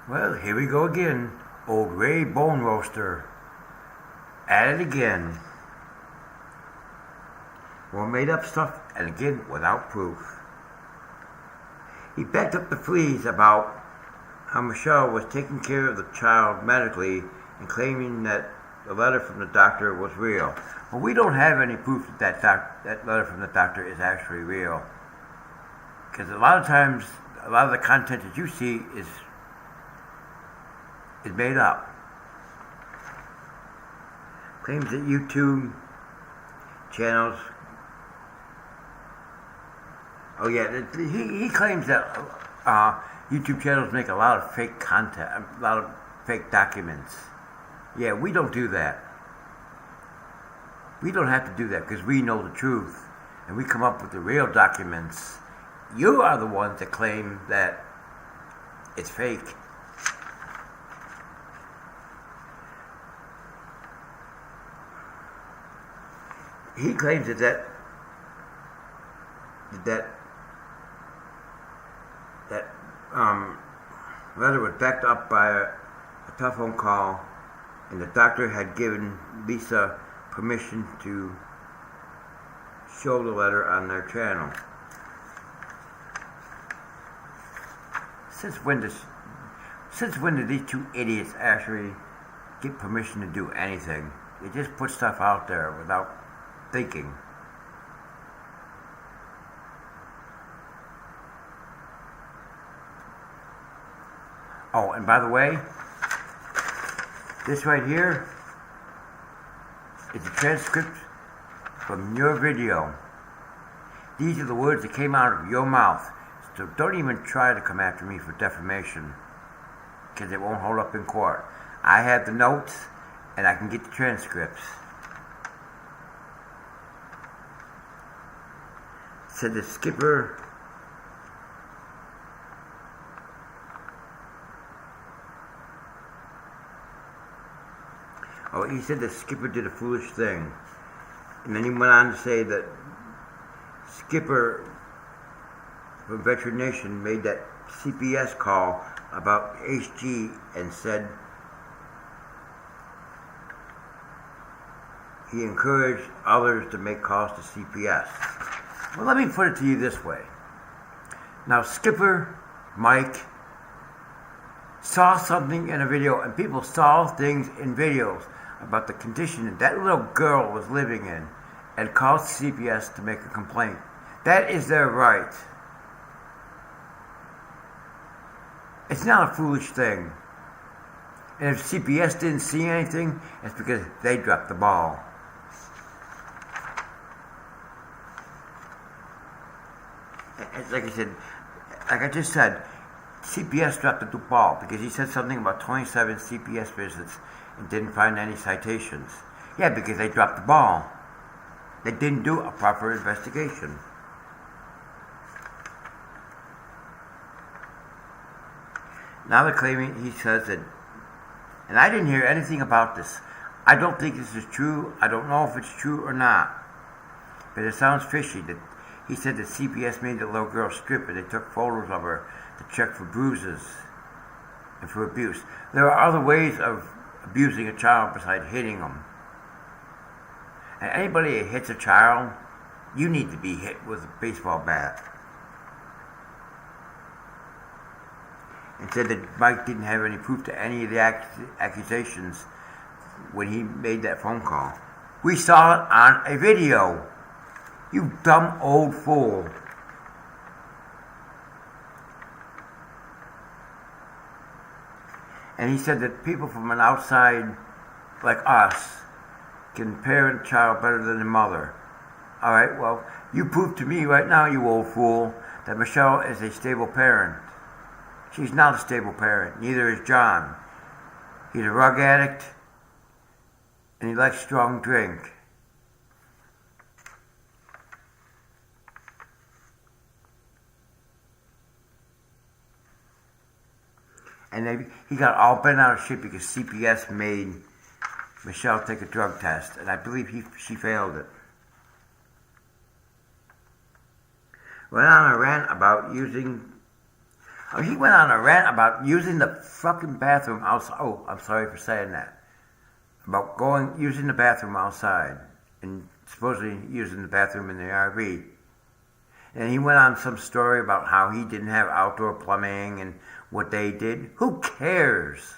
Well, here we go again. Old Ray Bone Roaster. At it again. More made up stuff, and again without proof. He backed up the fleas about how Michelle was taking care of the child medically and claiming that the letter from the doctor was real. Well, we don't have any proof that that letter from the doctor is actually real. Because a lot of times, a lot of the content that you see is made up. Claims that YouTube channels. Oh yeah, he claims that YouTube channels make a lot of fake content, a lot of fake documents. Yeah, we don't do that. We don't have to do that because we know the truth and we come up with the real documents. You are the ones that claim that it's fake. He claims that letter was backed up by a telephone call, and the doctor had given Lisa permission to show the letter on their channel. Since when did these two idiots actually get permission to do anything? They just put stuff out there without thinking. Oh, and by the way, this right here is a transcript from your video. These are the words that came out of your mouth. So don't even try to come after me for defamation, because it won't hold up in court. I have the notes, and I can get the transcripts. Said the skipper he said the skipper did a foolish thing. And then he went on to say that skipper from Veteran Nation made that CPS call about HG and said he encouraged others to make calls to CPS. Well, let me put it to you this way. Now, Skipper Mike saw something in a video, and people saw things in videos about the condition that little girl was living in, and called CPS to make a complaint. That is their right. It's not a foolish thing. And if CPS didn't see anything, it's because they dropped the ball. Like I just said, CPS dropped the ball because he said something about 27 CPS visits and didn't find any citations. Yeah, because they dropped the ball. They didn't do a proper investigation. Now they're claiming, he says that, and I didn't hear anything about this. I don't think this is true. I don't know if it's true or not. But it sounds fishy that he said that CPS made the little girl strip and they took photos of her to check for bruises and for abuse. There are other ways of abusing a child besides hitting them. And anybody that hits a child, you need to be hit with a baseball bat. And said that Mike didn't have any proof to any of the accusations when he made that phone call. We saw it on a video. You dumb old fool. And he said that people from an outside, like us, can parent a child better than a mother. Alright, well, you prove to me right now, you old fool, that Michelle is a stable parent. She's not a stable parent. Neither is John. He's a drug addict, and he likes strong drink. And he got all bent out of shit because CPS made Michelle take a drug test, and I believe she failed it. Went on a rant about using Oh, he went on a rant about using the fucking bathroom outside. Oh, I'm sorry for saying that. About using the bathroom outside and supposedly using the bathroom in the RV. And he went on some story about how he didn't have outdoor plumbing and what they did. Who cares?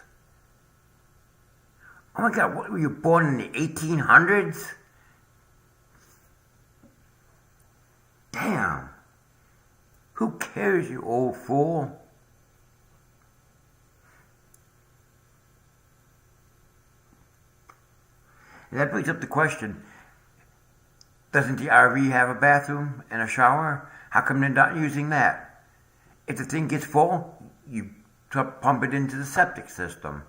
Oh my God, what, were you born in the 1800s? Damn. Who cares, you old fool? And that brings up the question, doesn't the RV have a bathroom and a shower? How come they're not using that? If the thing gets full, you pump it into the septic system.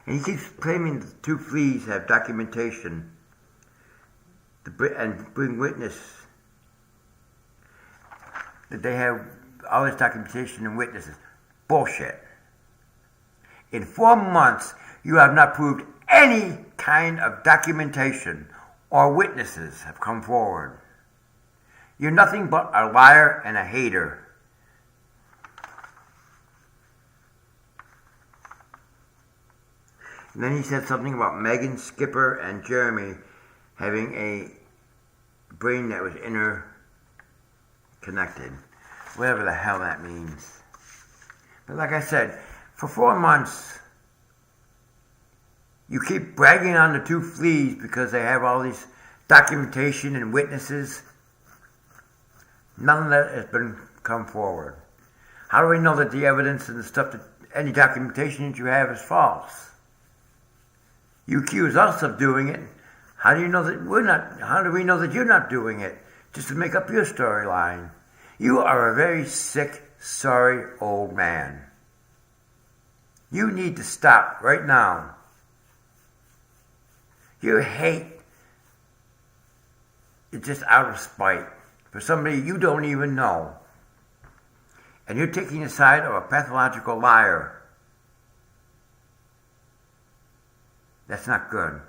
And he keeps claiming the two fleas have documentation and bring witness that they have all this documentation and witnesses. Bullshit. In 4 months, you have not proved any kind of documentation or witnesses have come forward. You're nothing but a liar and a hater. And then he said something about Megan, Skipper, and Jeremy having a brain that was interconnected. Whatever the hell that means. But like I said, for 4 months, you keep bragging on the two fleas because they have all these documentation and witnesses. None of that has been come forward. How do we know that the evidence and the stuff, that any documentation that you have is false? You accuse us of doing it. How do you know that we're not? How do we know that you're not doing it? Just to make up your storyline. You are a very sick, sorry old man. You need to stop right now. Your hate is just out of spite for somebody you don't even know. And you're taking the side of a pathological liar. That's not good.